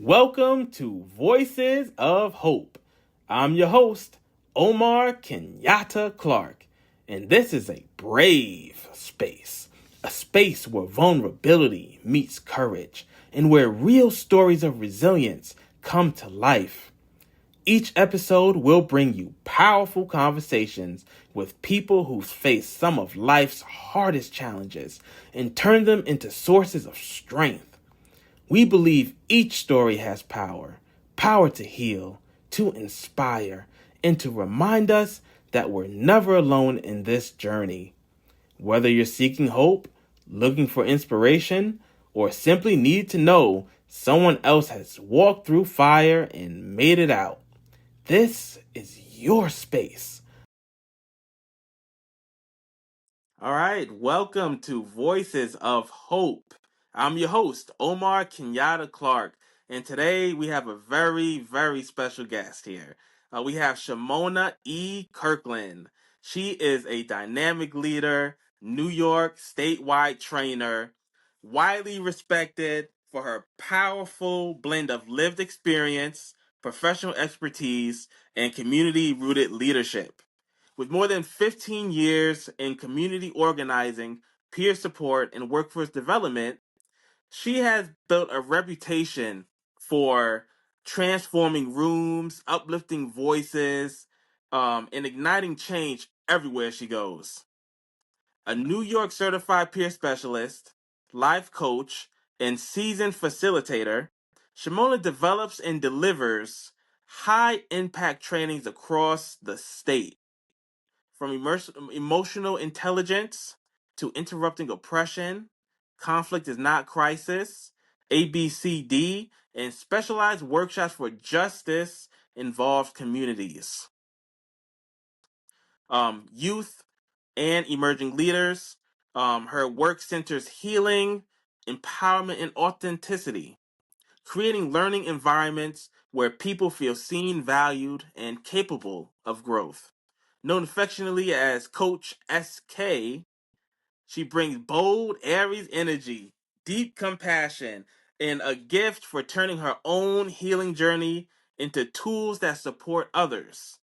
Welcome to Voices of Hope. I'm your host, Omar Kenyatta Clark, and this is a brave space, a space where vulnerability meets courage, and where real stories of resilience come to life. Each episode will bring you powerful conversations with people who face some of life's hardest challenges and turn them into sources of strength. We believe each story has power to heal, to inspire, and to remind us that we're never alone in this journey. Whether you're seeking hope, looking for inspiration, or simply need to know someone else has walked through fire and made it out, this is your space. All right, welcome to Voices of Hope. I'm your host, Omar Kenyatta Clark, and today we have a very, very special guest here. We have Shamona Kirkland. She is a dynamic leader, New York statewide trainer, widely respected for her powerful blend of lived experience, professional expertise, and community rooted leadership. With more than 15 years in community organizing, peer support, and workforce development, she has built a reputation for transforming rooms, uplifting voices, and igniting change everywhere she goes. A New York certified peer specialist, life coach, and seasoned facilitator, Shimona develops and delivers high impact trainings across the state. From emotional intelligence to interrupting oppression, conflict is not crisis, ABCD, and specialized workshops for justice involved communities. Youth and emerging leaders. Her work centers healing, empowerment, and authenticity, creating learning environments where people feel seen, valued, and capable of growth. Known affectionately as Coach SK, she brings bold Aries energy, deep compassion, and a gift for turning her own healing journey into tools that support others.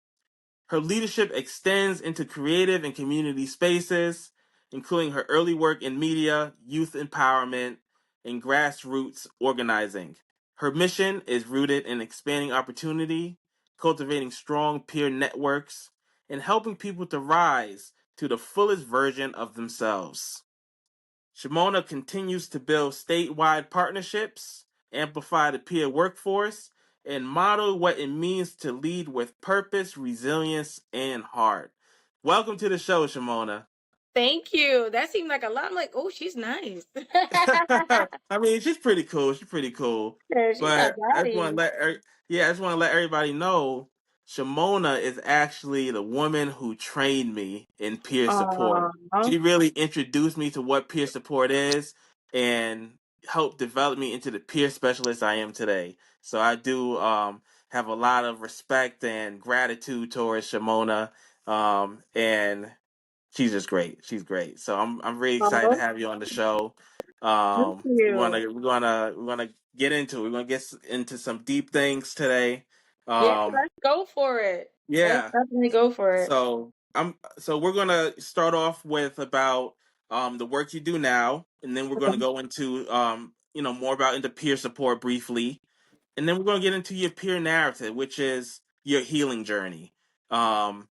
Her leadership extends into creative and community spaces, including her early work in media, youth empowerment, and grassroots organizing. Her mission is rooted in expanding opportunity, cultivating strong peer networks, and helping people to rise to the fullest version of themselves. Shamona continues to build statewide partnerships, amplify the peer workforce, and model what it means to lead with purpose, resilience, and heart. Welcome to the show, Shamona. Thank you. That seemed like a lot. I'm like, oh, she's nice. I mean, she's pretty cool. She's pretty cool. Yeah, she's got But I just want to body. I just want to let everybody know, Shamona is actually the woman who trained me in peer support. Aw. She really introduced me to what peer support is and helped develop me into the peer specialist I am today. So I do have a lot of respect and gratitude towards Shamona. And she's just great. She's great. So I'm really excited to Aw. have you on the show. Thank We you. wanna get into it. We're gonna get into some deep things today. Yeah, Um, let's go for it. Let's yeah. definitely go for it. So we're gonna start off with about the work you do now, and then we're gonna Okay. go into more about into peer support briefly, and then we're gonna get into your peer narrative, which is your healing journey. Um,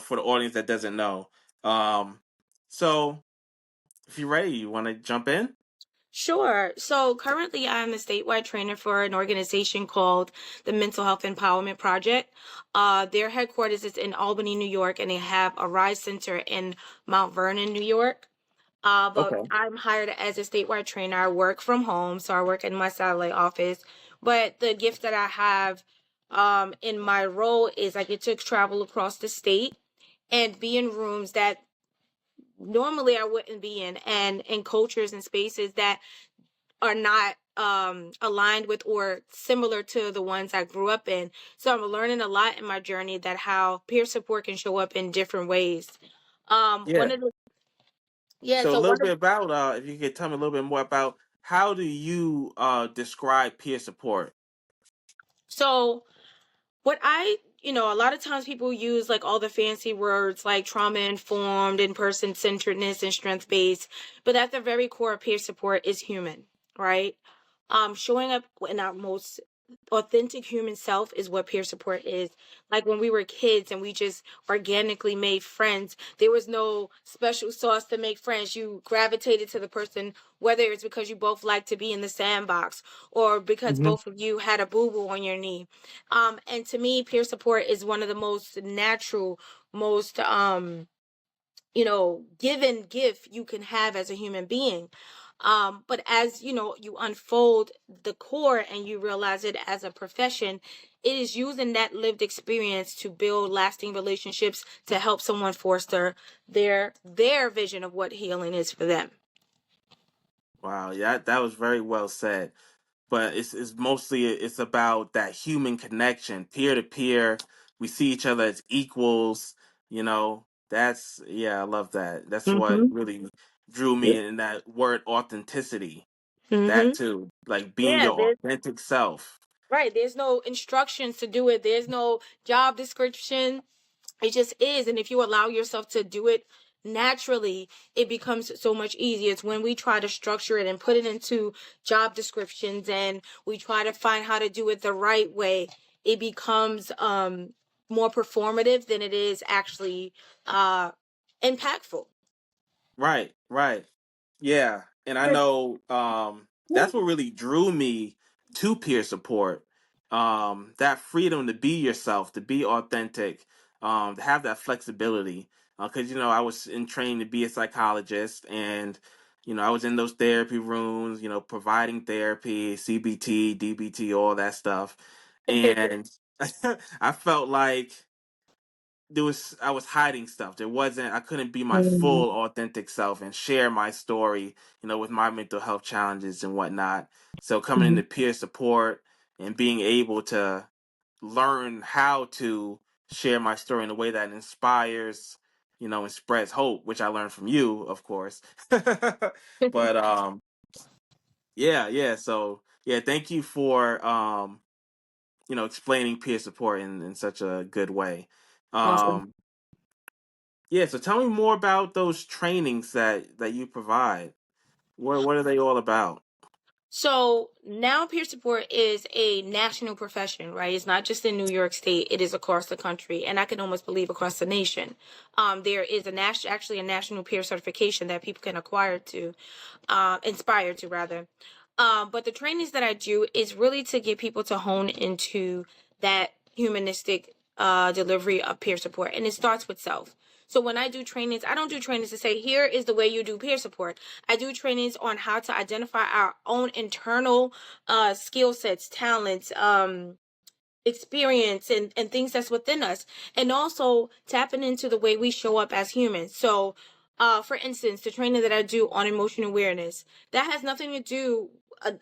for the audience that doesn't know. Um, so if you're ready, you want to jump in? Sure. So currently, I'm a statewide trainer for an organization called the Mental Health Empowerment Project. Their headquarters is in Albany, New York, and they have a Rise Center in Mount Vernon, New York. But Okay. I'm hired as a statewide trainer. I work from home, so I work in my satellite office. But the gift that I have in my role is I get to travel across the state and be in rooms that normally I wouldn't be in, and in cultures and spaces that are not aligned with or similar to the ones I grew up in. So I'm learning a lot in my journey that how peer support can show up in different ways. Yeah. One of the yeah, So a so little one of bit about if you could tell me a little bit more about how do you describe peer support? So what a lot of times people use like all the fancy words like trauma informed and person centeredness and strength based, but at the very core of peer support is human, right? Showing up in our most authentic human self is what peer support is. Like when we were kids and we just organically made friends, there was no special sauce to make friends. You gravitated to the person, whether it's because you both like to be in the sandbox or because Hmm. both of you had a boo-boo on your knee. And to me, peer support is one of the most natural, most given gift you can have as a human being. But as you unfold the core and you realize it as a profession, it is using that lived experience to build lasting relationships to help someone foster their vision of what healing is for them. Wow, yeah, that was very well said. But it's mostly it's about that human connection, peer to peer. We see each other as equals. You know, that's yeah, I love that. That's what Mm-hmm. really drew me in that word authenticity. That Mm-hmm. too, like being Yeah, your authentic self. right. There's no instructions to do it. There's no job description. It just is. And if you allow yourself to do it naturally, it becomes so much easier. It's when we try to structure it and put it into job descriptions and we try to find how to do it the right way, it becomes more performative than it is actually impactful. Right, right. Yeah, and I know that's what really drew me to peer support. That freedom to be yourself, to be authentic, to have that flexibility. Because I was in training to be a psychologist, and I was in those therapy rooms, providing therapy, CBT, DBT, all that stuff, and I felt like I was hiding stuff. I couldn't be my Mhm. full authentic self and share my story, with my mental health challenges and whatnot. So coming Mhm. into peer support and being able to learn how to share my story in a way that inspires, and spreads hope, which I learned from you, of course. But yeah, yeah. So yeah, thank you for explaining peer support in such a good way. Awesome. Um Yeah, so tell me more about those trainings that you provide. What are they all about? So now peer support is a national profession, right? It's not just in New York State, it is across the country, and I can almost believe across the nation. There is actually a national peer certification that people can acquire to, inspire to rather. But the trainings that I do is really to get people to hone into that humanistic delivery of peer support, and it starts with self. So when I do trainings, I don't do trainings to say, here is the way you do peer support. I do trainings on how to identify our own internal skill sets, talents, experience and things that's within us, and also tapping into the way we show up as humans. So for instance, the training that I do on emotional awareness, that has nothing to do,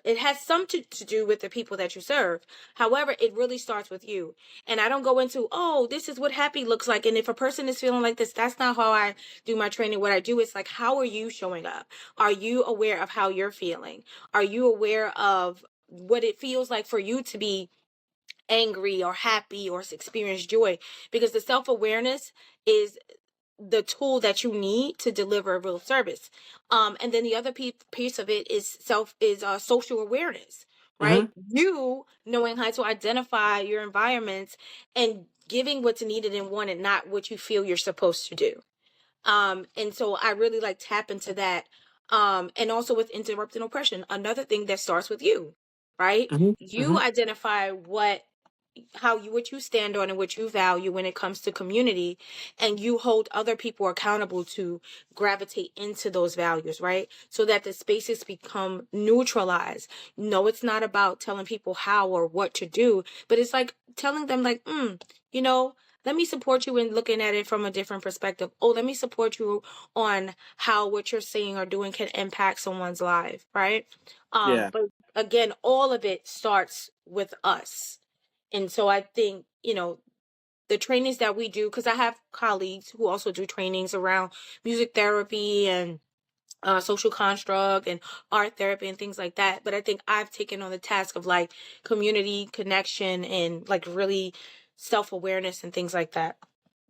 it has some to do with the people that you serve. However, it really starts with you. And I don't go into, oh, this is what happy looks like, and if a person is feeling like this, that's not how I do my training. What I do is like, how are you showing up? Are you aware of how you're feeling? Are you aware of what it feels like for you to be angry or happy or experience joy? Because the self-awareness is the tool that you need to deliver a real service. And then the other piece of it is social awareness, right? Hmm. You knowing how to identify your environments and giving what's needed and wanted, not what you feel you're supposed to do. And so I really like tap into that. And also with interrupting oppression, another thing that starts with you, right? Hmm. You Hmm. identify what you stand on and what you value when it comes to community, and you hold other people accountable to gravitate into those values, right? So that the spaces become neutralized. No, it's not about telling people how or what to do, but it's like telling them like, you know let me support you in looking at it from a different perspective. Oh, let me support you on how what you're saying or doing can impact someone's life, right? Yeah. But again, all of it starts with us. And so I think, the trainings that we do, because I have colleagues who also do trainings around music therapy and social construct and art therapy and things like that. But I think I've taken on the task of like community connection and like really self-awareness and things like that.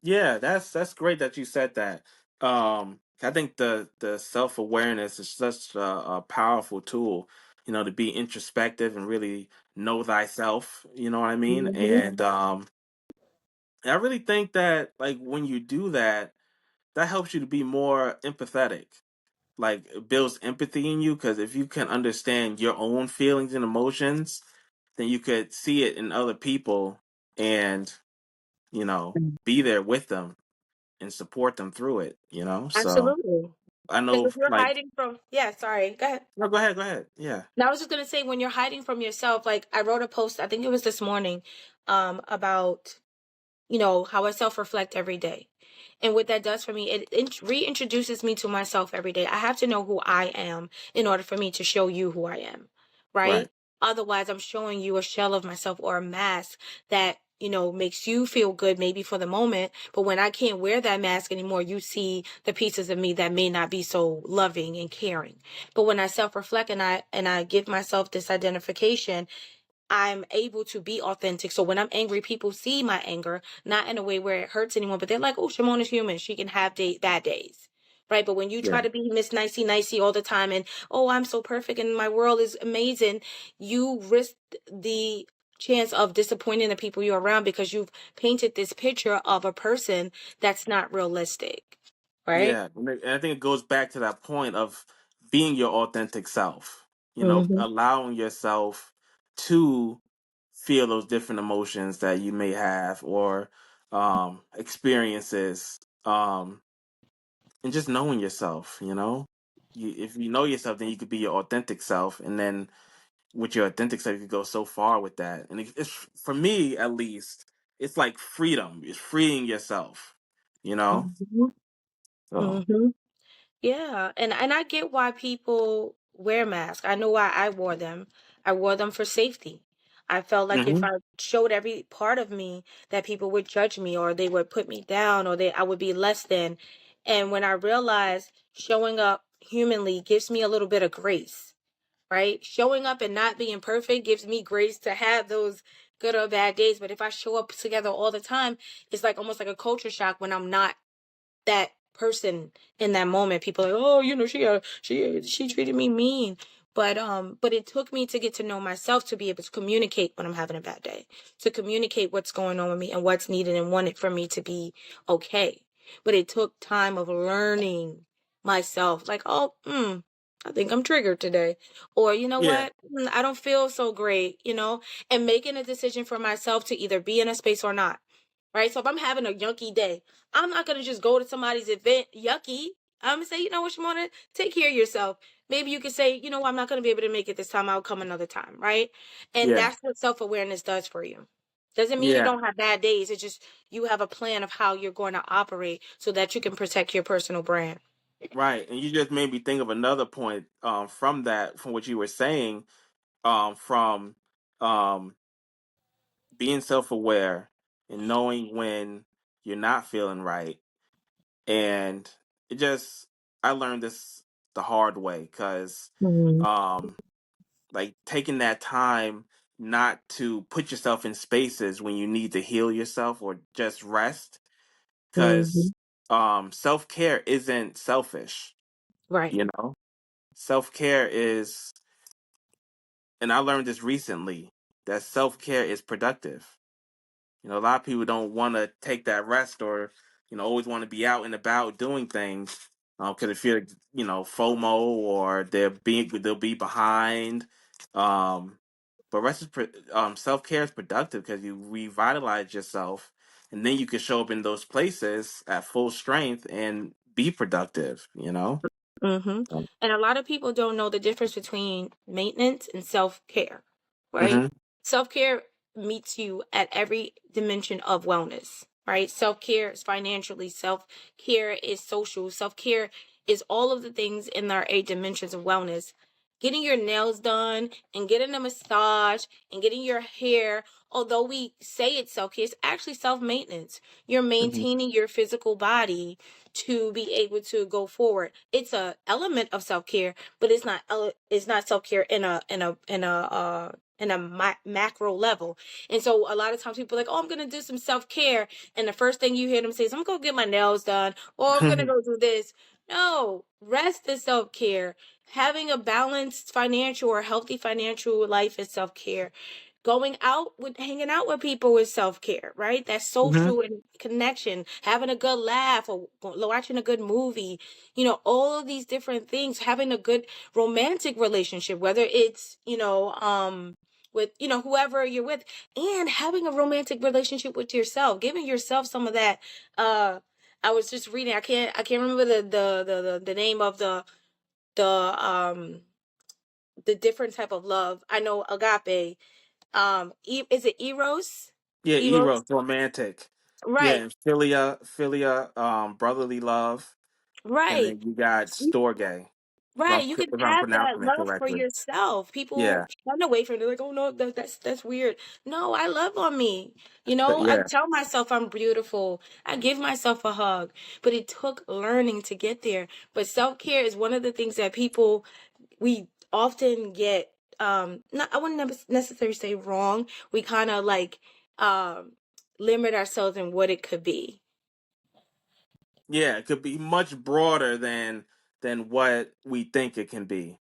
Yeah, that's great that you said that. I think the self awareness is such a powerful tool, to be introspective and really know thyself. You know what I mean? Mm-hmm. And I really think that like when you do that, that helps you to be more empathetic. Like it builds empathy in you because if you can understand your own feelings and emotions, then you could see it in other people and be there with them and support them through it. So Absolutely. I Because know if you're like hiding from, yeah, sorry, go ahead. no, go ahead. Yeah. Now, I was just gonna say, when you're hiding from yourself, like I wrote a post, I think it was this morning, about how I self reflect every day. And what that does for me, it reintroduces me to myself every day. I have to know who I am in order for me to show you who I am, Right. right? Otherwise, I'm showing you a shell of myself or a mask that, makes you feel good maybe for the moment. But when I can't wear that mask anymore, you see the pieces of me that may not be so loving and caring. But when I self reflect and I give myself this identification, I'm able to be authentic. So when I'm angry, people see my anger, not in a way where it hurts anyone, but they're like, oh, Shamona's human. She can have bad days. Right. But when you try Yeah. to be Miss Nicey Nicey all the time and, oh, I'm so perfect and my world is amazing, you risk the chance of disappointing the people you're around because you've painted this picture of a person that's not realistic. Right. Yeah. And I think it goes back to that point of being your authentic self, Mm-hmm. allowing yourself to feel those different emotions that you may have or experiences. And just knowing yourself. If you know yourself, then you could be your authentic self, and then with your authentic self, you could go so far with that. And it's for me, at least, it's like freedom. It's freeing yourself. You know. Mm-hmm. So. Mm-hmm. Yeah, and I get why people wear masks. I know why I wore them. I wore them for safety. I felt like if Hmm. I showed every part of me, that people would judge me or they would put me down or I would be less than. And when I realized showing up humanly gives me a little bit of grace, right? Showing up and not being perfect gives me grace to have those good or bad days. But if I show up together all the time, it's like almost like a culture shock when I'm not that person in that moment. People are like, oh, she treated me mean. But it took me to get to know myself to be able to communicate when I'm having a bad day, to communicate what's going on with me and what's needed and wanted for me to be okay. But it took time of learning myself, like, oh, I think I'm triggered today, or you know Yeah. what, I don't feel so great, and making a decision for myself to either be in a space or not. Right. So if I'm having a yucky day, I'm not going to just go to somebody's event yucky. I'm going to say, you know what, Shamona, take care of yourself. Maybe you could say, you know what, I'm not going to be able to make it this time. I'll come another time. Right. And Yeah. that's what self awareness does for you. Doesn't mean you Yeah. don't have bad days. It's just you have a plan of how you're going to operate so that you can protect your personal brand. Right. And you just made me think of another point from that, from what you were saying, from um, being self aware and knowing when you're not feeling right. And it just, I learned this the hard way because, Mm-hmm. um, like taking that time not to put yourself in spaces when you need to heal yourself or just rest Mm-hmm. because self-care isn't selfish, Right. you know. Self-care is, and I learned this recently, that self-care is productive. A lot of people don't want to take that rest or, always want to be out and about doing things because they feel, FOMO or they'll be behind. Um, but self care is productive because you revitalize yourself, and then you can show up in those places at full strength and be productive. Mm-hmm. And a lot of people don't know the difference between maintenance and self-care, right? Mm-hmm. Self-care meets you at every dimension of wellness, right? Self-care is financially, self-care is social, self-care is all of the things in our 8 dimensions of wellness. Getting your nails done and getting a massage and getting your hair, although we say it's self-care, it's actually self-maintenance. You're Hmm. maintaining your physical body to be able to go forward. It's a element of self-care, but it's not self-care in a macro level. And so a lot of times people are like, oh, I'm going to do some self-care. And the first thing you hear them say is, I'm going to get my nails done, or I'm going to go do this. No, rest is self-care. Having a balanced financial or healthy financial life is self-care. Going out with hanging out with people is self-care, right? That's Hmm. social and connection, having a good laugh or watching a good movie, all of these different things, having a good romantic relationship, whether it's, with, whoever you're with, and having a romantic relationship with yourself, giving yourself some of that. I was just reading, I can't remember the name of the the different type of love. I know agape. Is it eros? Yeah, Eros, eros, romantic. Yeah, right? and philia, brotherly love, and Right. then you got storge, Right, you can if I'm have that pronouncing it love for correctly. yourself. People Yeah, run away from it. They're like, oh no, that's weird. No, I love on me. I yeah, tell myself I'm beautiful. I give myself a hug. But it took learning to get there. But self-care is one of the things that we often get, not, I wouldn't necessarily say wrong. We kind of like um limit ourselves in what it could be. yeah. It could be much broader than what we think it can be.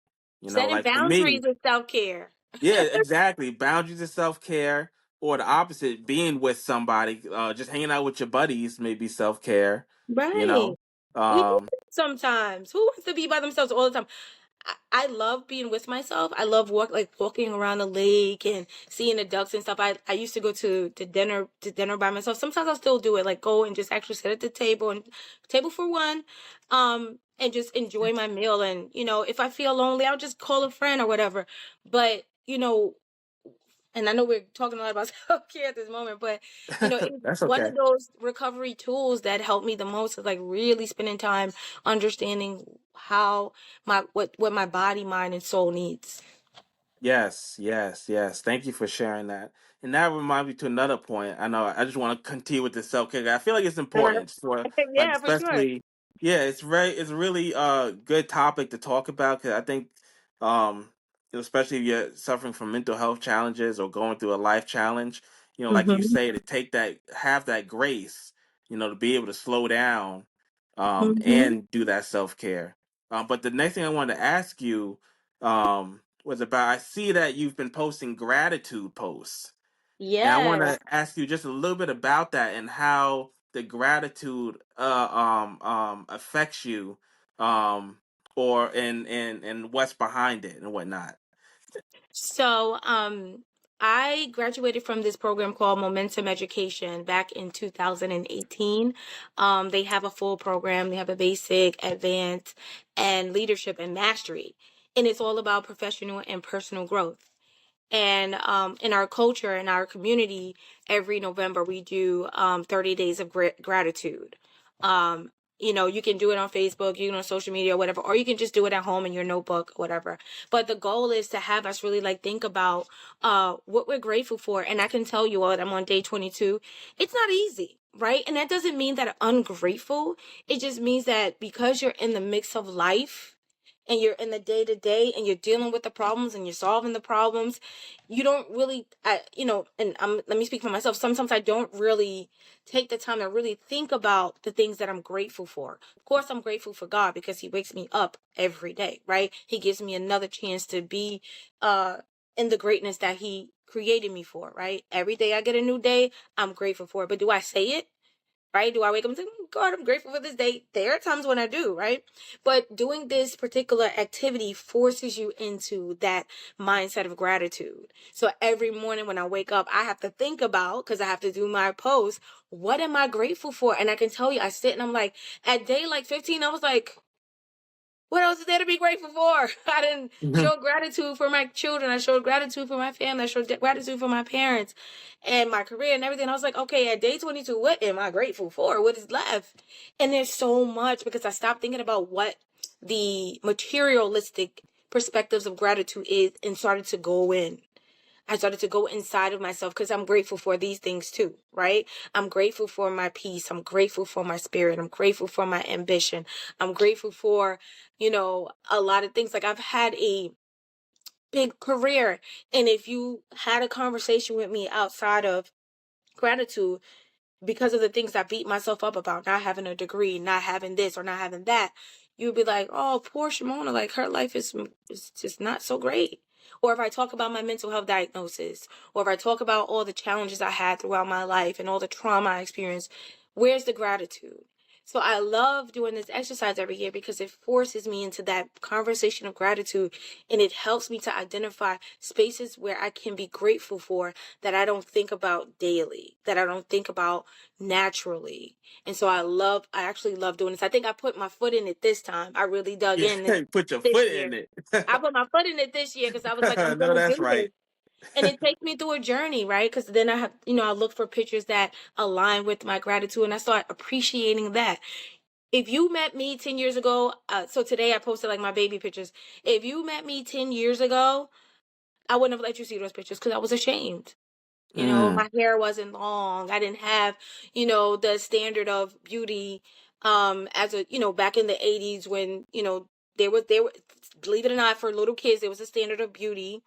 Setting Like for me, boundaries is self-care. yeah, exactly. Boundaries of self care, or the opposite, being with somebody, just hanging out with your buddies, may be self care. You Right. know, We need um, it sometimes. Who wants to be by themselves all the time? I love being with myself. I love walking around the lake and seeing the ducks and stuff. I used to go to dinner by myself. Sometimes I'll still do it, like go and just actually sit at the table and table for one, and just enjoy my meal. And if I feel lonely, I'll just call a friend or whatever. But and I know we're talking a lot about self-care at this moment, but it's that's one okay. of those recovery tools that helped me the most is like really spending time understanding how what my body, mind, and soul needs. Yes, yes, yes. Thank you for sharing that. And that reminds me to another point. I know I just want to continue with the self care. I feel like it's important for like Yeah, for sure. especially yeah, it's really good topic to talk about because I think um especially if you're suffering from mental health challenges or going through a life challenge, like you Hmm. say, to take that have that grace, to be able to slow down Hmm. and do that self care. But the next thing I wanted to ask you was about I see that you've been posting gratitude posts. And I want Yes. to ask you just a little bit about that and how the gratitude affects you or and what's behind it and whatnot. So, I graduated from this program called Momentum Education back in 2018. They have a full program. They have a basic, advanced, and leadership and mastery. And it's all about professional and personal growth. And in our culture, in our community, every November we do 30 days of gratitude. Um, you can do it on Facebook, you can on social media, or whatever, or you can just do it at home in your notebook, whatever. But the goal is to have us really like think about what we're grateful for. And I can tell you all, I'm on day 22. It's not easy, right? And that doesn't mean that I'm ungrateful. It just means that because you're in the mix of life and you're in the day to day and you're dealing with the problems and you're solving the problems, you don't really, and let me speak for myself. Sometimes I don't really take the time to really think about the things that I'm grateful for. Of course, I'm grateful for God because He wakes me up every day, right? He gives me another chance to be uh, in the greatness that He created me for, right? Every day I get a new day, I'm grateful for it. But do I say it? Right? Do I wake up and say, God, I'm grateful for this day? There are times when I do, right? But doing this particular activity forces you into that mindset of gratitude. So every morning when I wake up, I have to think about, because I have to do my post, what am I grateful for? And I can tell you, I sit and I'm like, at day like 15, I was like, what else is there to be grateful for? I didn't Mhm. show gratitude for my children. I showed gratitude for my family. I showed gratitude for my parents and my career and everything. I was like, okay, at day 22, what am I grateful for? What is left? And there's so much because I stopped thinking about what the materialistic perspectives of gratitude is and started to go in. I started to go inside of myself because I'm grateful for these things too, right? I'm grateful for my peace. I'm grateful for my spirit. I'm grateful for my ambition. I'm grateful for, a lot of things. Like I've had a big career. And if you had a conversation with me outside of gratitude, because of the things I beat myself up about, not having a degree, not having this or not having that, you'd be like, oh, poor Shamona, like her life is just not so great. Or if I talk about my mental health diagnosis, or if I talk about all the challenges I had throughout my life and all the trauma I experienced, where's the gratitude? So I love doing this exercise every year because it forces me into that conversation of gratitude, and it helps me to identify spaces where I can be grateful for that I don't think about daily, that I don't think about naturally. And so I actually love doing this. I think I put my foot in it this time. I really dug in Yeah, put your this foot year. in it. I put my foot in it this year because I was like, I'm No, gonna that's do this. right. And it takes me through a journey, right? Because then I have, I look for pictures that align with my gratitude, and I start appreciating that. If you met me 10 years ago, so today I posted like my baby pictures. If you met me 10 years ago, I wouldn't have let you see those pictures because I was ashamed. Mm. My hair wasn't long. I didn't have, the standard of beauty, as a, back in the 80s when, there were, believe it or not, for little kids, there was a standard of beauty.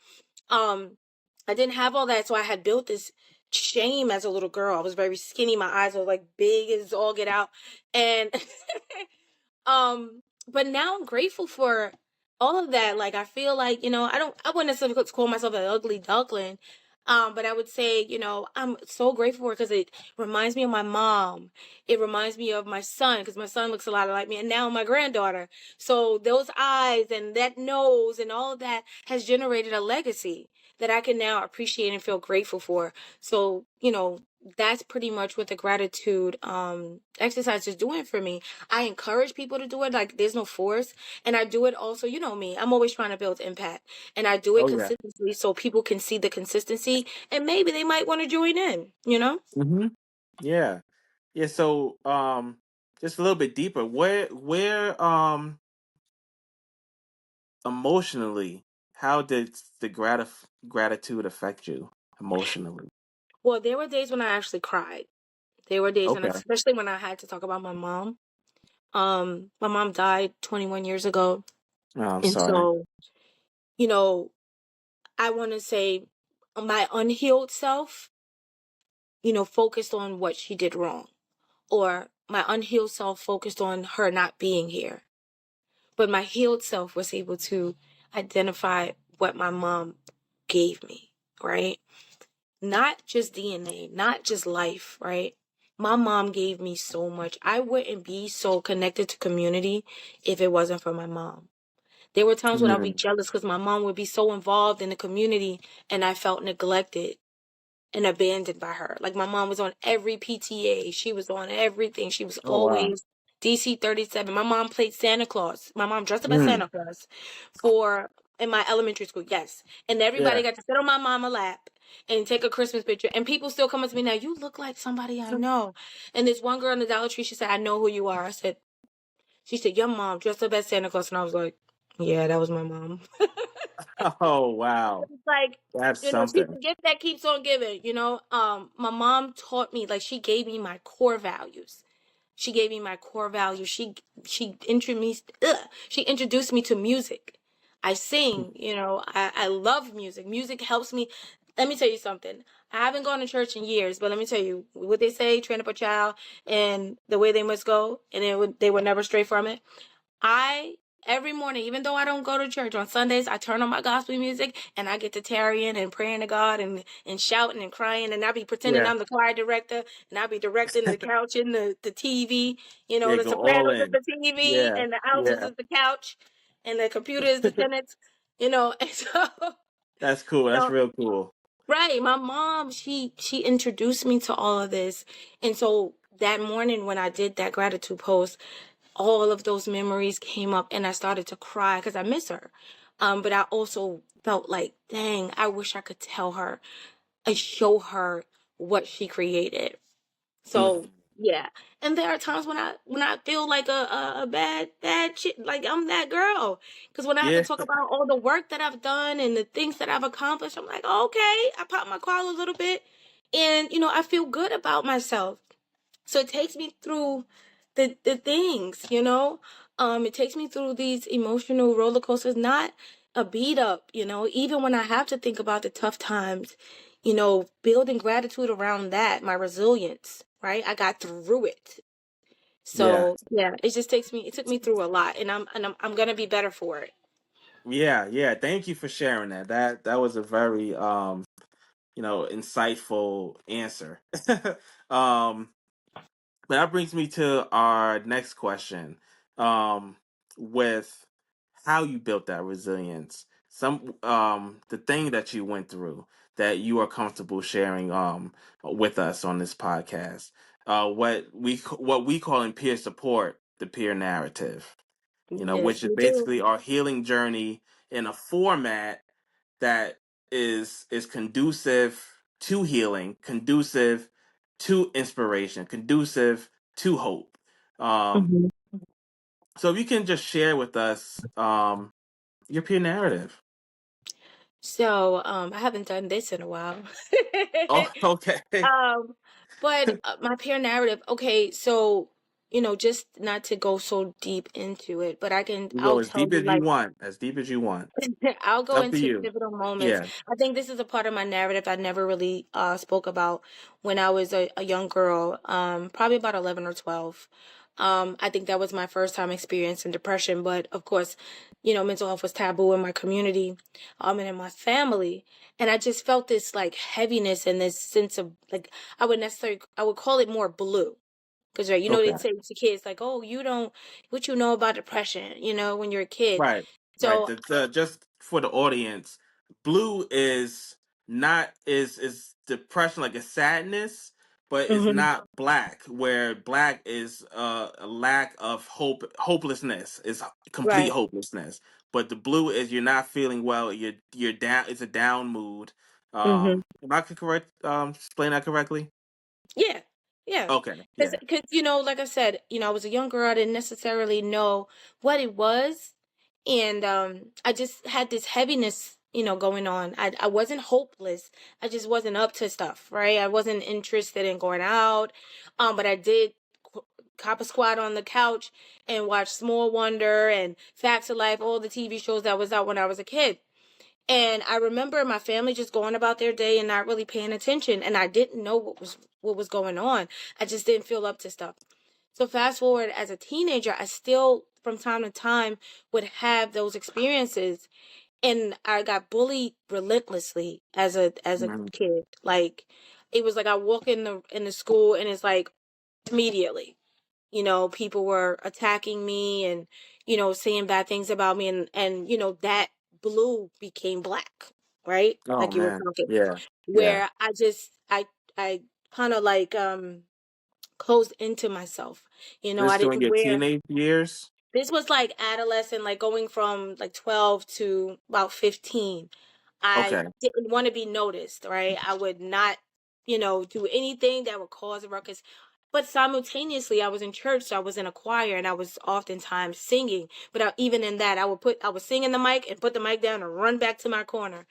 Um, I didn't have all that. So I had built this shame as a little girl. I was very skinny. My eyes were like big as all get out. And but now I'm grateful for all of that. Like I feel like, I wouldn't necessarily call myself an ugly duckling. But I would say, I'm so grateful for it because it reminds me of my mom. It reminds me of my son because my son looks a lot like me, and now my granddaughter. So those eyes and that nose and all of that has generated a legacy that I can now appreciate and feel grateful for. So, that's pretty much what the gratitude exercise is doing for me. I encourage people to do it. Like there's no force. And I do it also, you know me, I'm always trying to build impact. And I do it Oh yeah. consistently so people can see the consistency and maybe they might want to join in. Hmm. Yeah. Yeah. So, just a little bit deeper. Where, emotionally, how did the gratitude affect you emotionally? Well, there were days when I actually cried. There were days when, Okay. especially when I had to talk about my mom. My mom died 21 years ago. Oh, I'm And sorry. so, you know, I want to say my unhealed self, focused on what she did wrong, or my unhealed self focused on her not being here. But my healed self was able to identify what my mom gave me, right? Not just DNA, not just life, right? My mom gave me so much. I wouldn't be so connected to community if it wasn't for my mom. There were times when I'd be Mm. jealous because my mom would be so involved in the community and I felt neglected and abandoned by her. Like my mom was on every PTA. She was on everything. She was Oh wow. always DC 37. My mom played Santa Claus. My mom dressed up as Mm. Santa Claus for in my elementary school. Yes. And everybody Yeah. got to sit on my mama lap and take a Christmas picture. And people still come up to me now, you look like somebody I know. And this one girl in the Dollar Tree, she said, I know who you are. She said, your mom dressed up as Santa Claus. And I was like, yeah, that was my mom. Oh wow. It's like, That's keep something. the gift that keeps on giving. My mom taught me, like, she gave me my core values. She gave me my core values. She introduced me to music. I sing, I love music. Music helps me. Let me tell you something. I haven't gone to church in years, but let me tell you what they say, train up a child and the way they must go, and they would never stray from it. I every morning, even though I don't go to church on Sundays, I turn on my gospel music and I get to tarrying and praying to God and shouting and crying, and I be pretending Yeah. I'm the choir director and I be directing the couch and the TV. Yeah. The Go all sopranos is in. the TV Yeah. and the altos Yeah. is the couch and the computer is the tenants. And so That's cool. you That's know. real cool. Right, my mom, she introduced me to all of this, and so that morning when I did that gratitude post, all of those memories came up and I started to cry because I miss her. But I also felt like, dang, I wish I could tell her and show her what she created. Mm. So Yeah. And there are times when I feel like a bad chick, like I'm that girl. Because when I have to Yeah, talk about all the work that I've done and the things that I've accomplished, I'm like, okay, I pop my collar a little bit, and I feel good about myself. So it takes me through the things, it takes me through these emotional roller coasters, not a beat up, even when I have to think about the tough times, building gratitude around that, my resilience, right? I got through it. yeah, So yeah, it took me through a lot, and I'm gonna be better for it. yeah, yeah. Thank you for sharing that. That was a very insightful answer. um, but that brings me to our next question. Um, with how you built that resilience, the thing that you went through that you are comfortable sharing with us on this podcast. What we call in peer support the peer narrative, Yes, which is we do. basically our healing journey in a format that is conducive to healing, conducive to inspiration, conducive to hope. Um, Mhm. so if you can just share with us your peer narrative. So I haven't done this in a while. Oh, okay. Um, but my peer narrative, okay, so just not to go so deep into it, but You I'll go as tell deep you, as you like, want, as deep as you want. I'll It's go up to into you. pivotal moments. Yeah. I think this is a part of my narrative I never really spoke about when I was a young girl, probably about 11 or 12. I think that was my first time experiencing depression, but of course, mental health was taboo in my community, and in my family. And I just felt this like heaviness and this sense of like, I would call it more blue. Because, right, Okay. they'd say to kids, like, oh, what you know about depression, when you're a kid. Right. Right. So, Just for the audience, blue is not is depression, like a sadness, but it's mhm, not black. Where black is a lack of hopelessness. It's complete right. hopelessness. But the blue is you're not feeling well. You're down. It's a down mood. Mhm. Am I correct? Explain that correctly? Yeah. Yeah. Okay. Because, Yeah. like I said, I was a young girl. I didn't necessarily know what it was. And I just had this heaviness, going on. I wasn't hopeless. I just wasn't up to stuff, right? I wasn't interested in going out. But I did cop a squat on the couch and watch Small Wonder and Facts of Life, all the TV shows that was out when I was a kid. And I remember my family just going about their day and not really paying attention. And I didn't know what was going on. I just didn't feel up to stuff. So fast forward as a teenager, I still from time to time would have those experiences. And I got bullied relentlessly as a Mhm. kid. Like it was like I walk in the school and it's like immediately people were attacking me and saying bad things about me, and that blue became black, right, Oh like you were man. talking, Yeah. Yeah. where I kind of like closed into myself. I This during didn't your wear. teenage years. This was like adolescent, like going from like 12 to about 15. I Okay. didn't want to be noticed, right? I would not, do anything that would cause a ruckus. But simultaneously, I was in church, so I was in a choir, and I was oftentimes singing. But even in that, I was singing the mic and put the mic down and run back to my corner.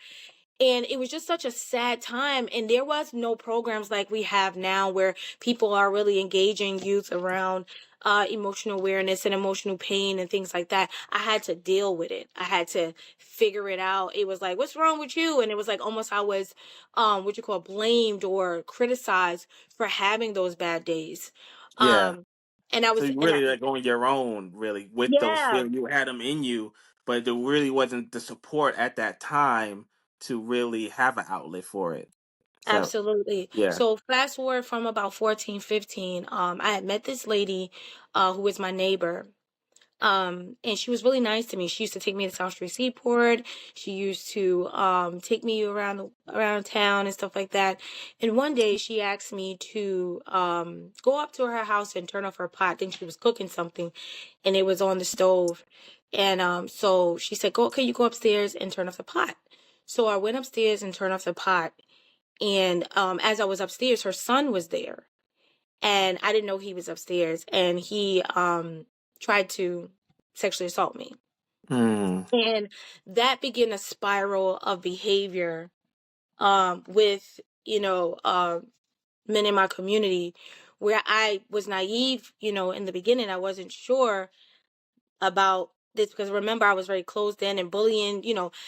And it was just such a sad time. And there was no programs like we have now where people are really engaging youth around emotional awareness and emotional pain and things like that. I had to deal with it. I had to figure it out. It was like, what's wrong with you? And it was like almost I was what you call blamed or criticized for having those bad days. Yeah. Um and I So was you and I really like on your own, really, with those yeah, feelings. You had them in you, but there really wasn't the support at that time to really have an outlet for it. So absolutely. yeah. So fast forward from about 14, 15, I had met this lady who was my neighbor. And she was really nice to me. She used to take me to South Street Seaport. She used to take me around town and stuff like that. And one day she asked me to go up to her house and turn off her pot. I think she was cooking something and it was on the stove. And so she said, "Go, okay, you go upstairs and turn off the pot." So I went upstairs and turned off the pot, and as I was upstairs, her son was there. and I didn't know he was upstairs, and he tried to sexually assault me. Mm. And that began a spiral of behavior with, men in my community, where I was naive, in the beginning. I wasn't sure about this, because remember, I was very closed in, and bullying,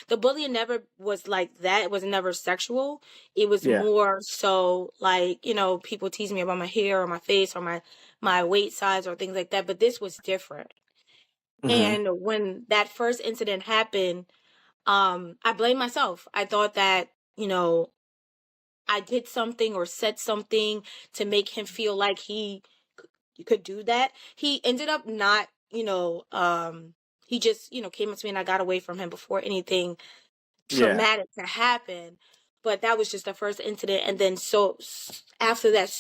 the bullying never was like that. It was never sexual. It was Yeah. more so like, people tease me about my hair or my face or my weight size or things like that. But this was different. Mm-hmm. And when that first incident happened, I blamed myself. I thought that, I did something or said something to make him feel like he could do that. He ended up not, he just, came up to me, and I got away from him before anything Yeah. traumatic to happen. But that was just the first incident. And then after that,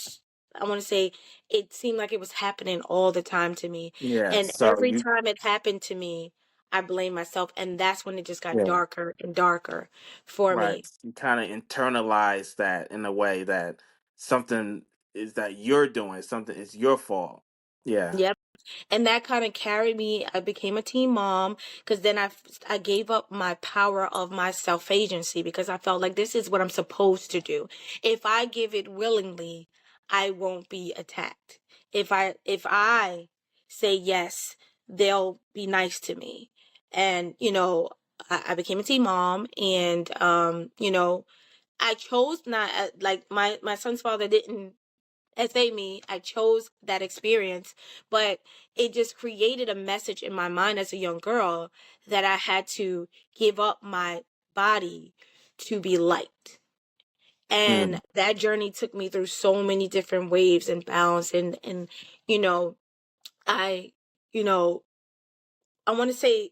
I want to say it seemed like it was happening all the time to me. Yeah. And So every you, time it happened to me, I blamed myself. And that's when it just got yeah, darker and darker for right. me. You kind of internalize that in a way that something is that you're doing, something is your fault. Yeah. Yep. And that kind of carried me. I became a teen mom, because then I gave up my power of my self agency, because I felt like this is what I'm supposed to do. If I give it willingly, I won't be attacked. If I say yes, they'll be nice to me. And I became a teen mom, and I chose not, like, my son's father didn't say me. I chose that experience, but it just created a message in my mind as a young girl that I had to give up my body to be liked. And Mm. that journey took me through so many different waves and bounds, and you know, I you know, I want to say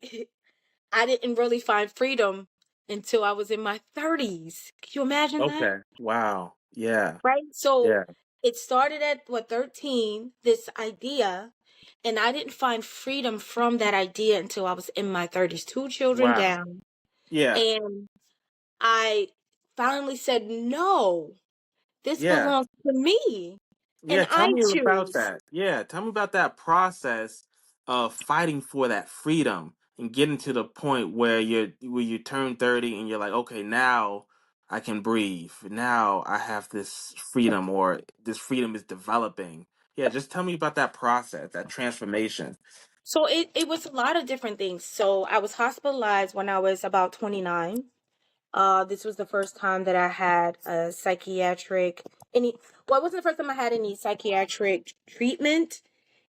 I didn't really find freedom until I was in my 30s. Can you imagine that? Okay. Wow. Yeah. Right? So Yeah. it started at 13, this idea, and I didn't find freedom from that idea until I was in my 30s, two children Wow. down. Yeah. And I finally said, no, this Yeah. belongs to me, Yeah. and Tell I me about choose. that. Yeah. Tell me about that process of fighting for that freedom and getting to the point where you turn 30 and you're like, okay, now I can breathe. Now I have this freedom, or this freedom is developing. Yeah, just tell me about that process, that transformation. So it was a lot of different things. So I was hospitalized when I was about 29. This was the first time that I had a well, it wasn't the first time I had any psychiatric treatment.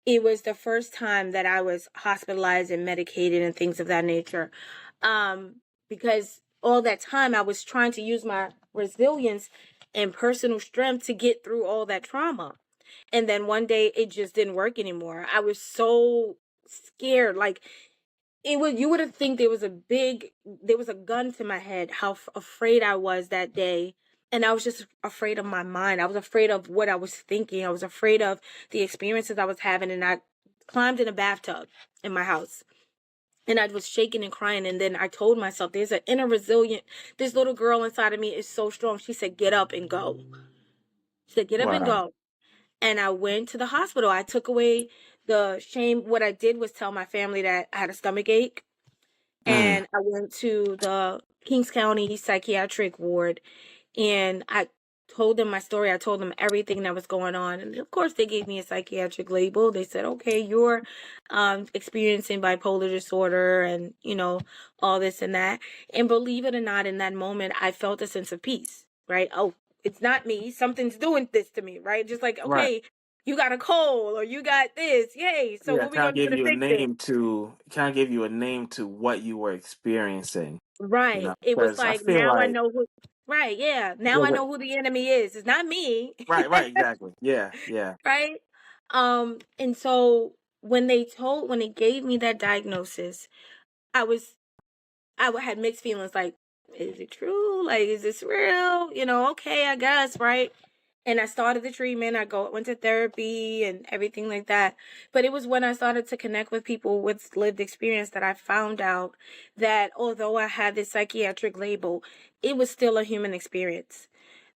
It was the first time that I was hospitalized and medicated and things of that nature. Um, because all that time I was trying to use my resilience and personal strength to get through all that trauma. And then one day it just didn't work anymore. I was so scared. Like, you would have think there was a gun to my head, how afraid I was that day. And I was just afraid of my mind. I was afraid of what I was thinking. I was afraid of the experiences I was having. And I climbed in a bathtub in my house, and I was shaking and crying. And then I told myself, there's an inner resilient, this little girl inside of me is so strong. She said, get up and go. She said, get up and Wow. go. And I went to the hospital. I took away the shame. What I did was tell my family that I had a stomach ache, Mm. and I went to the Kings County psychiatric ward, and I told them my story. I told them everything that was going on. And of course, they gave me a psychiatric label. They said, okay, you're experiencing bipolar disorder, and, all this and that. And believe it or not, in that moment, I felt a sense of peace, right? Oh, it's not me. Something's doing this to me, right? Just like, Right. okay, you got a cold or you got this. Yay. So Yeah, what we kind of going to give do to you a fix it? name to kind of give you a name to what you were experiencing, Right. It was because I like, feel now I like, know who, right. Yeah. Now yeah, I know who the enemy is. It's not me. right, right, exactly. Yeah, yeah. Right. And so when they gave me that diagnosis, I was, had mixed feelings, like, is it true? Like, is this real? Okay, I guess, right? And I started the treatment. Went to therapy and everything like that. But it was when I started to connect with people with lived experience that I found out that although I had this psychiatric label, it was still a human experience.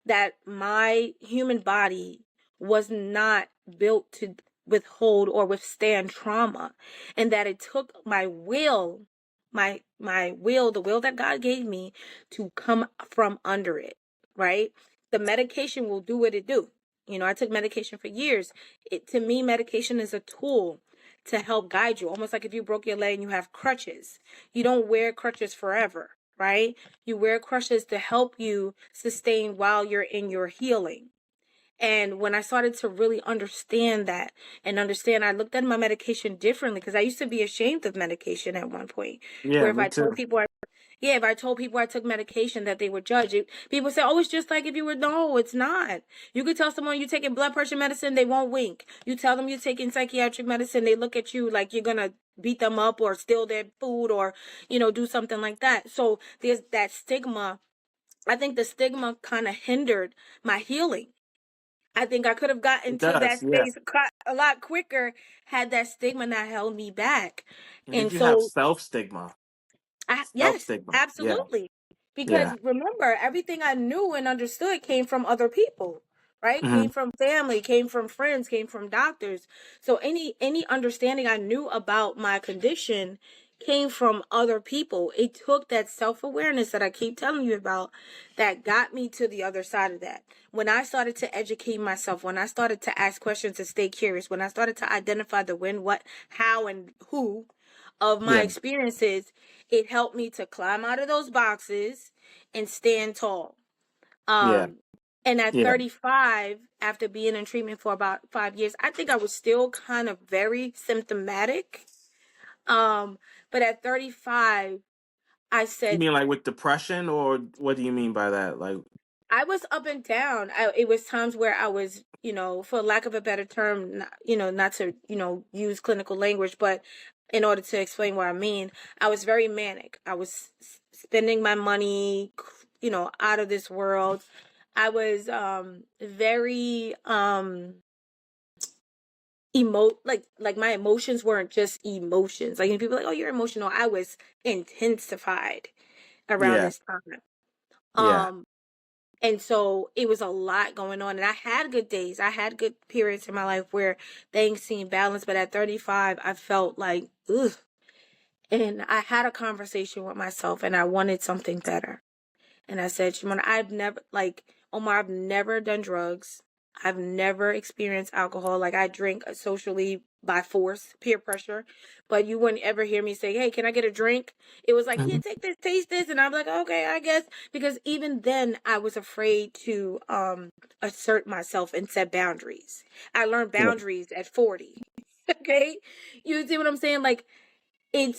That my human body was not built to withhold or withstand trauma, and that it took my will, my will, the will that God gave me, to come from under it, right? The medication will do what it do. You know, I took medication for years. To me, medication is a tool to help guide you, almost like if you broke your leg and you have crutches. You don't wear crutches forever, right? You wear crutches to help you sustain while you're in your healing. And when I started to really understand that and understand, I looked at my medication differently, because I used to be ashamed of medication at one point, Yeah, where if me I told too. people if I told people I took medication, that they would judge it. People say, "Oh, it's just like if you were." No, it's not. You could tell someone you're taking blood pressure medicine, they won't wink. You tell them you're taking psychiatric medicine, they look at you like you're gonna beat them up or steal their food or, do something like that. So there's that stigma. I think the stigma kind of hindered my healing. I think I could have gotten It to that does. Yeah. space a lot quicker had that stigma not held me back. And did And you have so self stigma? Self Yes, stigma. Yeah. absolutely. Because Yeah. remember, everything I knew and understood came from other people, right? Hmm. Came from family, came from friends, came from doctors. So any understanding I knew about my condition came from other people. It took that self-awareness that I keep telling you about that got me to the other side of that. When I started to educate myself, when I started to ask questions and stay curious, when I started to identify the when, what, how, and who of my Yeah. experiences, it helped me to climb out of those boxes and stand tall. Yeah. Um, and at Yeah. 35, after being in treatment for about 5 years, I think I was still kind of very symptomatic. But at 35, I You said, mean like with depression, or what do you mean by that? Like, I was up and down. It was times where I was, for lack of a better term, not to, use clinical language, but in order to explain what I mean, I was very manic. I was spending my money, out of this world. I was very like my emotions weren't just emotions. Like, people are like, "Oh, you're emotional." I was intensified around yeah. this time. Yeah. Um and so it was a lot going on. And I had good days. I had good periods in my life where things seemed balanced. But at 35, I felt like, ugh. And I had a conversation with myself and I wanted something better. And I said, Shimon, Omar, I've never done drugs. I've never experienced alcohol. Like, I drink socially by force, peer pressure. But you wouldn't ever hear me say, "Hey, can I get a drink?" It was like, "Here, Mhm. take this, taste this." And I'm like, "Okay, I guess." Because even then, I was afraid to assert myself and set boundaries. I learned Yeah. boundaries at 40. Okay? You see what I'm saying? Like, and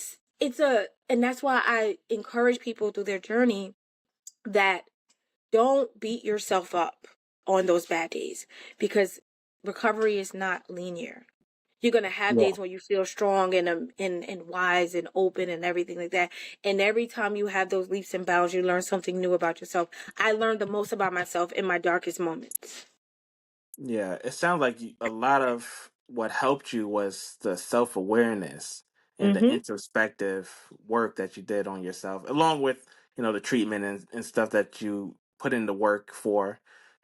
that's why I encourage people through their journey that don't beat yourself up on those bad days, because recovery is not linear. You're gonna have Yeah. days where you feel strong and wise and open and everything like that. And every time you have those leaps and bounds, you learn something new about yourself. I learned the most about myself in my darkest moments. Yeah, it sounds like a lot of what helped you was the self awareness and the Mm-hmm. introspective work that you did on yourself, along with the treatment and stuff that you put in the work for.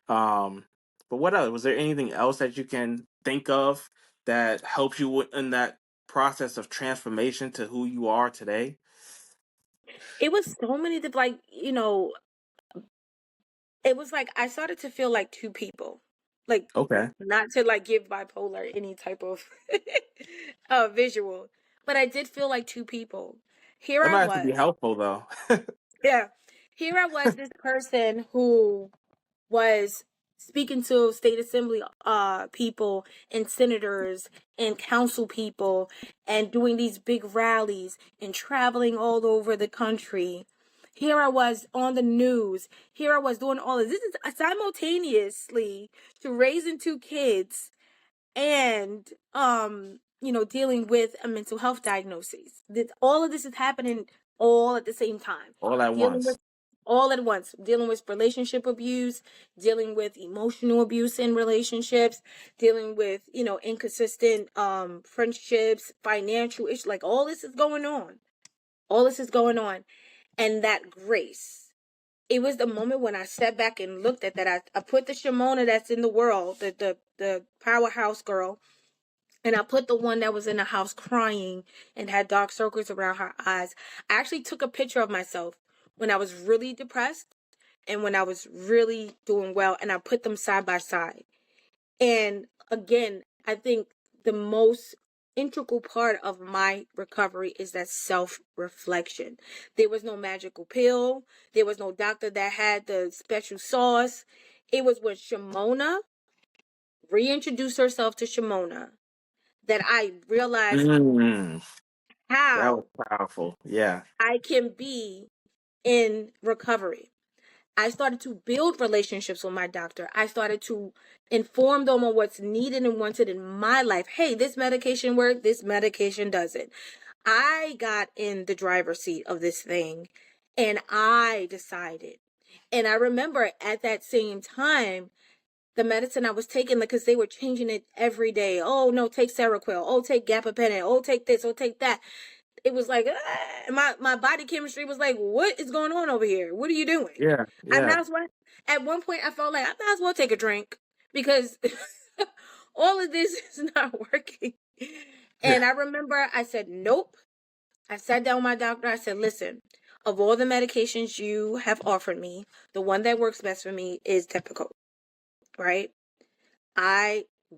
Um, but what else? Was there anything else that you can think of that helped you in that process of transformation to who you are today? It was so many it was like I started to feel like two people. Like, Okay, not to like give bipolar any type of visual, but I did feel like two people. Here that I might have to be was. helpful though. Yeah. Here I was, this person who was speaking to state assembly people and senators and council people and doing these big rallies and traveling all over the country. Here I was on the news. Here I was doing all of this. This is simultaneously to raising two kids and dealing with a mental health diagnosis. All of this is happening all at the same time. All at Dealing with once. all at once, dealing with relationship abuse, dealing with emotional abuse in relationships, dealing with inconsistent friendships, financial issues. Like, all this is going on. All this is going on. And that grace, it was the moment when I sat back and looked at that. I put the Shamona that's in the world, the powerhouse girl, and I put the one that was in the house crying and had dark circles around her eyes. I actually took a picture of myself when I was really depressed and when I was really doing well, and I put them side by side. And again, I think the most integral part of my recovery is that self-reflection. There was no magical pill. There was no doctor that had the special sauce. It was when Shamona reintroduced herself to Shamona that I realized Mm, that was how powerful. Yeah. I can be in recovery. I started to build relationships with my doctor. I started to inform them on what's needed and wanted in my life. Hey, this medication works, this medication doesn't. I got in the driver's seat of this thing and I decided. And I remember at that same time, the medicine I was taking, because they were changing it every day. Oh, no, take Seroquel. Oh, take gabapentin. Oh, take this. Oh, take that. It was like, my body chemistry was like, what is going on over here? What are you doing? Yeah. I might Yeah. as well, at one point I felt like I might as well take a drink because all of this is not working. Yeah. And I remember I said, nope. I sat down with my doctor. I said, listen, of all the medications you have offered me, the one that works best for me is Depakote, right?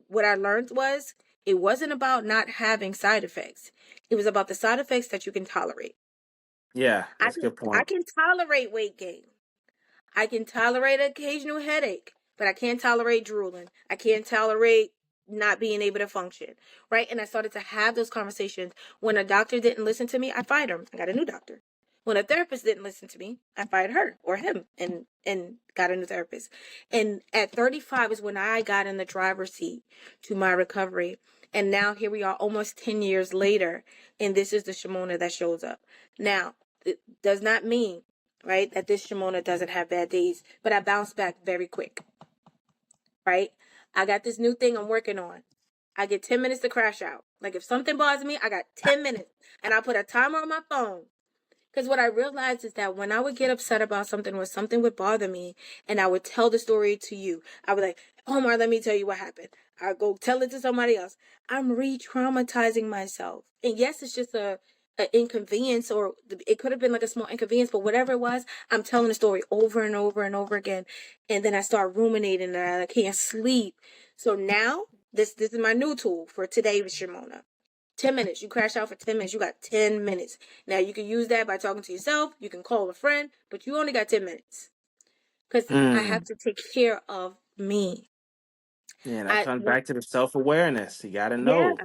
What I learned was it wasn't about not having side effects. It was about the side effects that you can tolerate. Yeah. I That's a can good I point. can tolerate weight gain. I can tolerate an occasional headache, but I can't tolerate drooling. I can't tolerate not being able to function, right? And I started to have those conversations. When a doctor didn't listen to me, I fired him. I got a new doctor. When a therapist didn't listen to me, I fired her or him and got a new therapist. And at 35 is when I got in the driver's seat to my recovery. And now here we are almost 10 years later, and this is the Shamona that shows up. Now, it does not mean, right, that this Shamona doesn't have bad days, but I bounce back very quick, right? I got this new thing I'm working on. I get 10 minutes to crash out. Like if something bothers me, I got 10 minutes and I put a timer on my phone. Because what I realized is that when I would get upset about something or something would bother me and I would tell the story to you, I would like, Omar, let me tell you what happened. I go tell it to somebody else. I'm re-traumatizing myself. And yes, it's just a inconvenience, or it could have been like a small inconvenience, but whatever it was, I'm telling the story over and over and over again. And then I start ruminating and I can't sleep. So now this is my new tool for today with Shimona. 10 minutes. You crash out for 10 minutes. You got 10 minutes. Now, you can use that by talking to yourself. You can call a friend, but you only got 10 minutes because I have Mm. to take care of me. Yeah. That I, comes back to the self awareness. You got to yeah, know.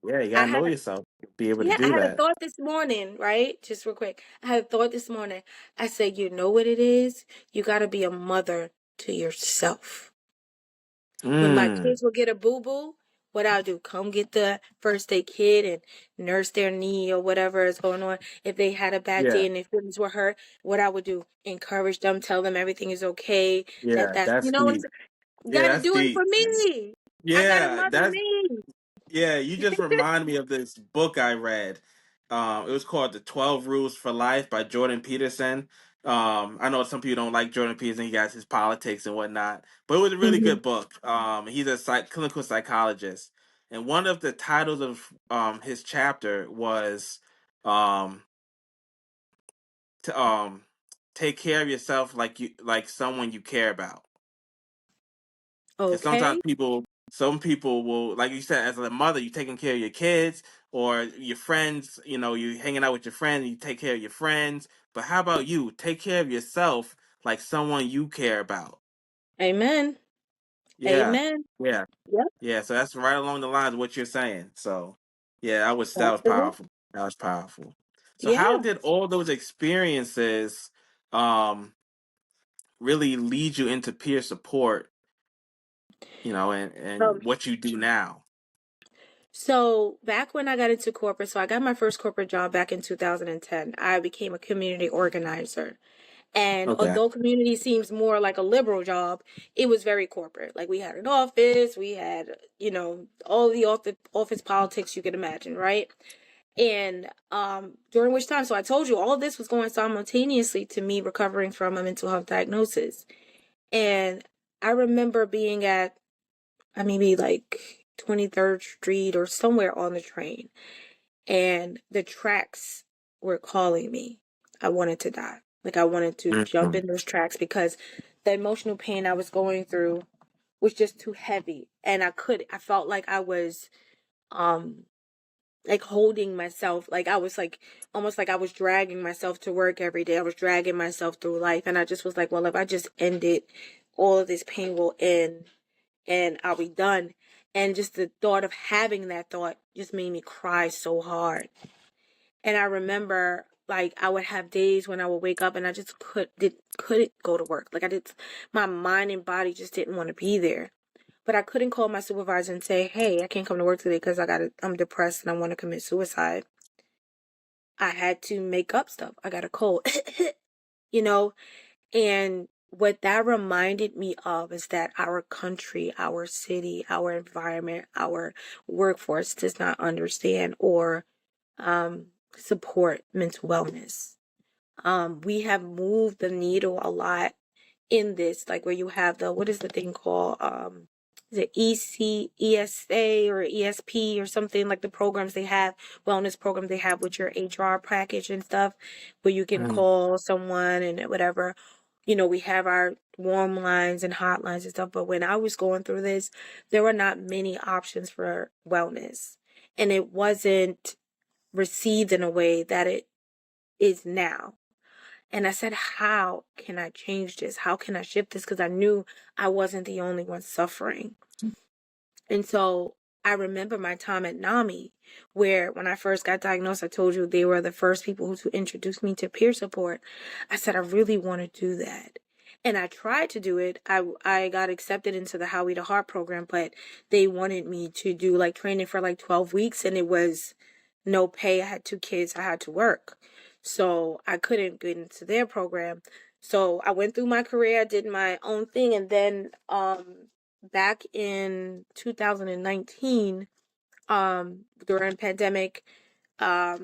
Yeah. You got I to know had, yourself. Be able to yeah, I do had a that. thought this morning, right? Just real quick. I had a thought this morning. I said, you know what it is? You got to be a mother to yourself. When my Mm. kids will get a boo-boo, what I'll do, come get the first aid kit and nurse their knee or whatever is going on. If they had a bad day Yeah. and their feelings were hurt, what I would do, encourage them, tell them everything is okay. Yeah. You That's know what I'm deep. saying? Yeah. Gotta That's do it for deep. me. I gotta Yeah. mother That's me. Yeah, you just remind me of this book I read. It was called The 12 Rules for Life by Jordan Peterson. I know some people don't like Jordan Peterson. He got his politics and whatnot, but it was a really Hmm. good book. He's a clinical psychologist, and one of the titles of his chapter was um, to take care of yourself like someone you care about. Because sometimes Okay. some people will, like you said, as a mother, you taking care of your kids or your friends. You know, you hanging out with your friends, you take care of your friends. But how about you? Take care of yourself like someone you care about. Amen. Yeah, Amen. yeah, Yep. yeah. So that's right along the lines of what you're saying. So, yeah, that was Absolutely. powerful. That was powerful. So, how Yeah. did all those experiences um really lead you into peer support? And Um, what you do now? so back when I got into corporate, so I got my first corporate job back in 2010. I became a community organizer. And Okay. although community seems more like a liberal job, it was very corporate. Like we had an office, we had, all the office politics you could imagine, right? And during which time, so I told you all of this was going simultaneously to me recovering from a mental health diagnosis. And I remember being at maybe like 23rd Street or somewhere on the train, and the tracks were calling me. I wanted to die. Like, I wanted to jump in those tracks because the emotional pain I was going through was just too heavy. And I felt like I was, like holding myself, like I was like, almost like I was dragging myself to work every day. I was dragging myself through life. And I just was like, well, if I just end it, all of this pain will end and I'll be done. And just the thought of having that thought just made me cry so hard. And I remember, like, I would have days when I would wake up and I just couldn't go to work. Like, my mind and body just didn't want to be there. But I couldn't call my supervisor and say, hey, I can't come to work today because I'm depressed and I want to commit suicide. I had to make up stuff. I got a cold, you know? And what that reminded me of is that our country, our city, our environment, our workforce does not understand or support mental wellness. We have moved the needle a lot in this, like where you have what is the thing called? Is it ESA or ESP or something, like the programs they have, wellness program they have with your HR package and stuff, where you can call someone and whatever. We have our warm lines and hotlines and stuff. But when I was going through this, there were not many options for wellness. And it wasn't received in a way that it is now. And I said, how can I change this? How can I shift this? Because I knew I wasn't the only one suffering. And so I remember my time at NAMI, where when I first got diagnosed, I told you they were the first people to introduce me to peer support. I said, I really want to do that. And I tried to do it. I got accepted into the Howie the Heart program, but they wanted me to do like training for like 12 weeks, and it was no pay. I had 2 kids. I had to work. So I couldn't get into their program. So I went through my career, I did my own thing, and then back in 2019, during pandemic, I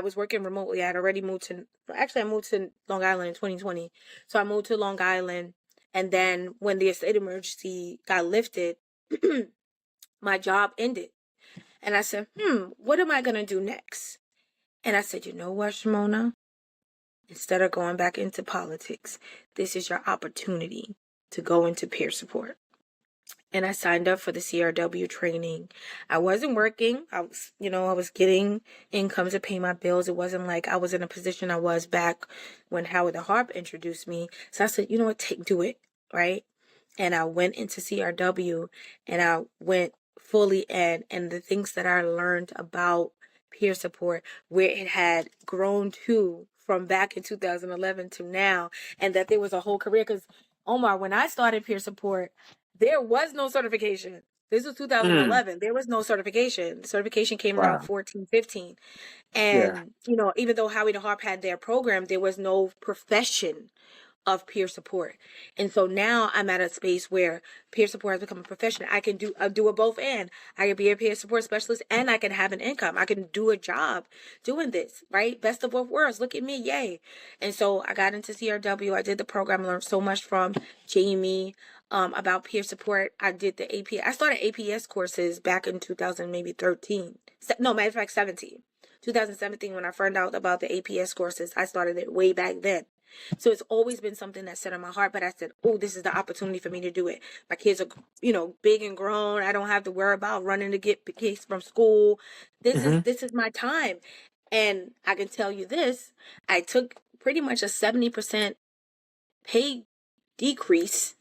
was working remotely. I had already I moved to Long Island in 2020. So I moved to Long Island, and then when the state emergency got lifted, my job ended. And I said, what am I going to do next? And I said, you know what, Shamona? Instead of going back into politics, this is your opportunity to go into peer support. And I signed up for the CRW training. I wasn't working. I was getting income to pay my bills. It wasn't like I was in a position I was back when Howard the Harp introduced me. So I said, you know what, do it, right? And I went into CRW and I went fully in. And the things that I learned about peer support, where it had grown to from back in 2011 to now, and that there was a whole career. Because, Omar, when I started peer support, there was no certification. This was 2011. There was no certification. The certification came around 14, 15. And, even though Howie the Harp had their program, there was no profession of peer support. And so now I'm at a space where peer support has become a profession. I can do a both and. I can be a peer support specialist and I can have an income. I can do a job doing this, right? Best of both worlds. Look at me, yay. And so I got into CRW. I did the program, learned so much from Jamie about peer support. I did the APS. I started APS courses back in 2000, maybe 13. No, matter of fact, 17. 2017, when I found out about the APS courses, I started it way back then. So it's always been something that's set on my heart, but I said, oh, this is the opportunity for me to do it. My kids are, big and grown. I don't have to worry about running to get kids from school. This is my time. And I can tell you this, I took pretty much a 70% pay decrease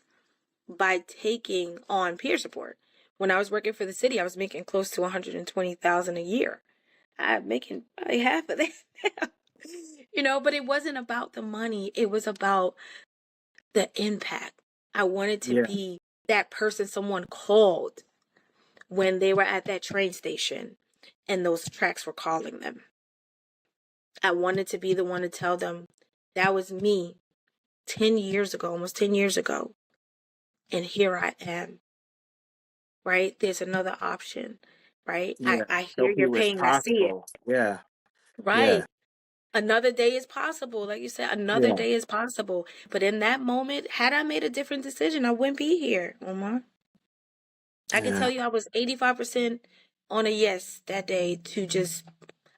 by taking on peer support. When I was working for the city, I was making close to $120,000 a year. I'm making probably half of that. But it wasn't about the money. It was about the impact. I wanted to be that person someone called when they were at that train station and those tracks were calling them. I wanted to be the one to tell them that was me 10 years ago, almost 10 years ago. And here I am, right? There's another option. right? Yeah. I Show hear your people it's pain, I see it, possible. Yeah. Yeah. right? Another day is possible. Like you said, another Yeah. day is possible. But in that moment, had I made a different decision, I wouldn't be here, Omar. I can tell Yeah. you I was 85% on a yes that day to just,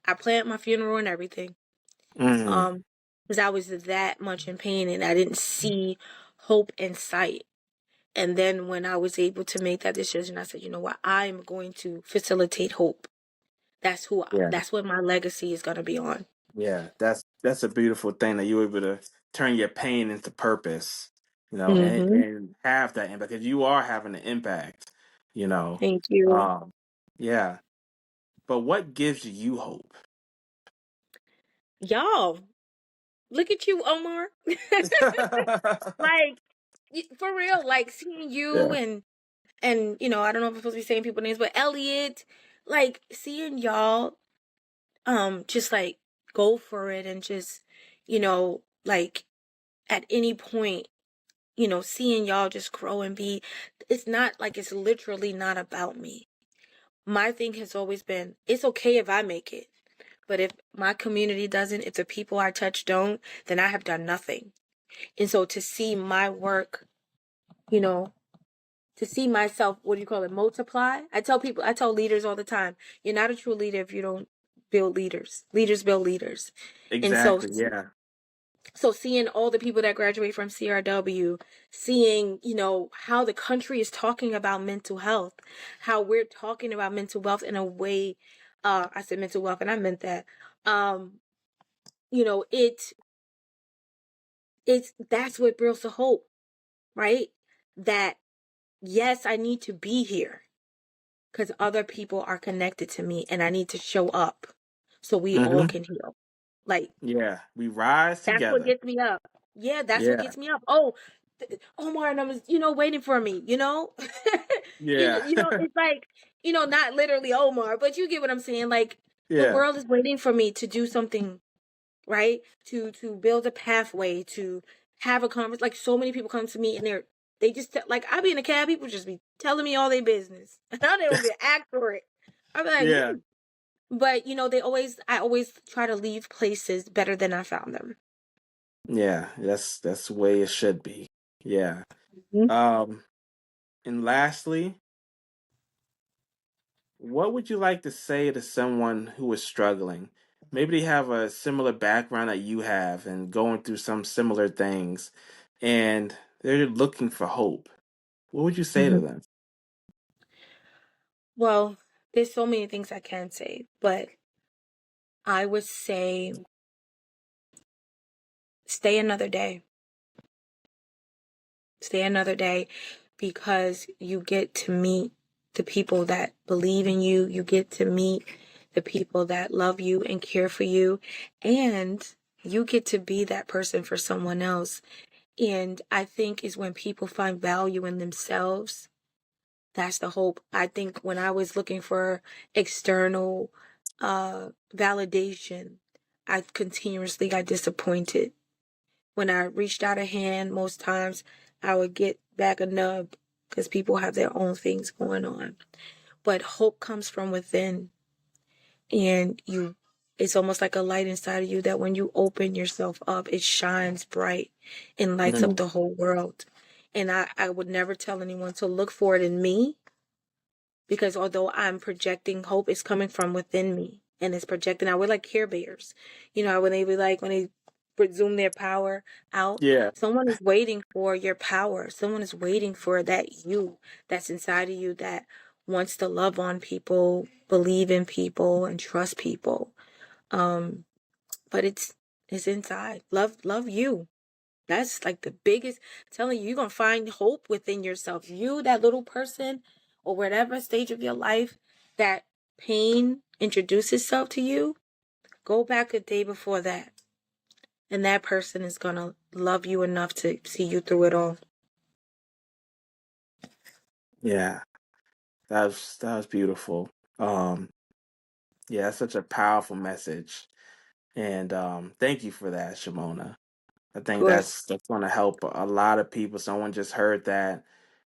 I planned my funeral and everything. Mm. Um, because I was that much in pain and I didn't see hope in sight. And then when I was able to make that decision, I said, you know what, I'm going to facilitate hope. Yeah. That's what my legacy is gonna be on. Yeah. That's a beautiful thing that you were able to turn your pain into purpose, Mm-hmm. and have that impact because you are having an impact, you know. Thank you. Um, yeah. But what gives you hope? Y'all, look at you, Omar. Like, for real, like seeing you Yeah. and I don't know if I'm supposed to be saying people's names, but Elliot, like seeing y'all just like go for it and just, like at any point, seeing y'all just grow and be, it's not like, it's literally not about me. My thing has always been, it's okay if I make it, but if my community doesn't, if the people I touch don't, then I have done nothing. And so to see my work, you know, to see myself, what do you call it, multiply. I tell leaders all the time, you're not a true leader if you don't build leaders. Leaders build leaders. And so Exactly. Yeah. seeing all the people that graduate from CRW, seeing, how the country is talking about mental health, how we're talking about mental wealth in a way, I said mental wealth and I meant that. Um, you know, it it's that's what builds the hope, right? That yes, I need to be here because other people are connected to me and I need to show up so we all Hmm. can heal. Like, Yeah. We rise that's what together. gets me up. Yeah, that's what Yeah. gets me up. Oh, Omar and I was, waiting for me, Yeah. It's like, not literally Omar, but you get what I'm saying. Like, the Yeah. world is waiting for me to do something, right? To build a pathway, to have a conversation. Like, so many people come to me and they just, like, I be in a cab, people just be telling me all their business. And I don't even act for it. I'm like, Yeah. But, I always try to leave places better than I found them. Yeah. That's the way it should be. Yeah. Mhm. Um, and lastly, what would you like to say to someone who is struggling? Maybe they have a similar background that you have and going through some similar things and they're looking for hope. What would you say to Mhm. them? Well, there's so many things I can say, but I would say stay another day. Stay another day because you get to meet the people that believe in you. You get to meet the people that love you and care for you. And you get to be that person for someone else. And I think is when people find value in themselves. That's the hope. I think when I was looking for external validation, I continuously got disappointed. When I reached out a hand, most times I would get back a nub because people have their own things going on. But hope comes from within, and it's almost like a light inside of you that when you open yourself up, it shines bright and lights up Mm. the whole world. And I would never tell anyone to look for it in me, because although I'm projecting hope, it's coming from within me and it's projecting out. We're like Care Bears, when they presume their power out. Yeah. Someone is waiting for your power. Someone is waiting for that you that's inside of you that wants to love on people, believe in people, and trust people. Um, but it's inside. Love you. That's like the biggest, telling you, you're going to find hope within yourself. You, that little person, or whatever stage of your life that pain introduces itself to you, go back a day before that. And that person is going to love you enough to see you through it all. Yeah. That was beautiful. Um, yeah, that's such a powerful message. And thank you for that, Shamona. I Of think course. that's going to help a lot of people. Someone just heard that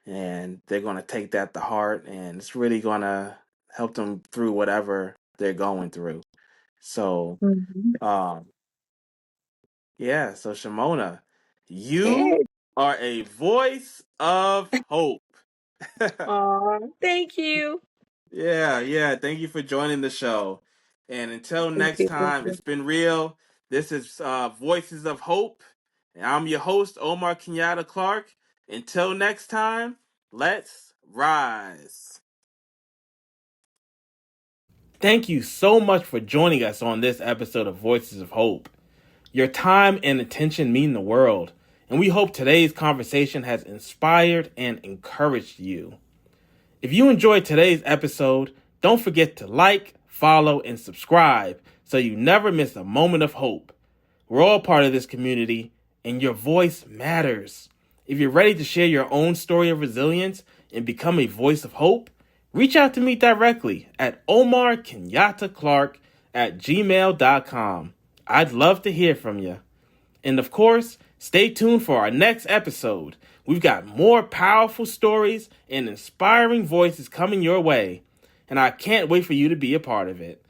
and they're going to take that to heart and it's really going to help them through whatever they're going through. So, Mhm. um, yeah. So Shamona, you Yes. are a voice of hope. Aw, thank you. Yeah, yeah. Thank you for joining the show. And until Thank next you. Thank time, you. it's been real. This is Voices of Hope. And I'm your host, Omar Kenyatta Clark. Until next time, let's rise. Thank you so much for joining us on this episode of Voices of Hope. Your time and attention mean the world, and we hope today's conversation has inspired and encouraged you. If you enjoyed today's episode, don't forget to like, follow, and subscribe so you never miss a moment of hope. We're all part of this community, and your voice matters. If you're ready to share your own story of resilience and become a voice of hope, reach out to me directly at omarkenyattaclark@gmail.com. I'd love to hear from you. And of course, stay tuned for our next episode. We've got more powerful stories and inspiring voices coming your way, and I can't wait for you to be a part of it.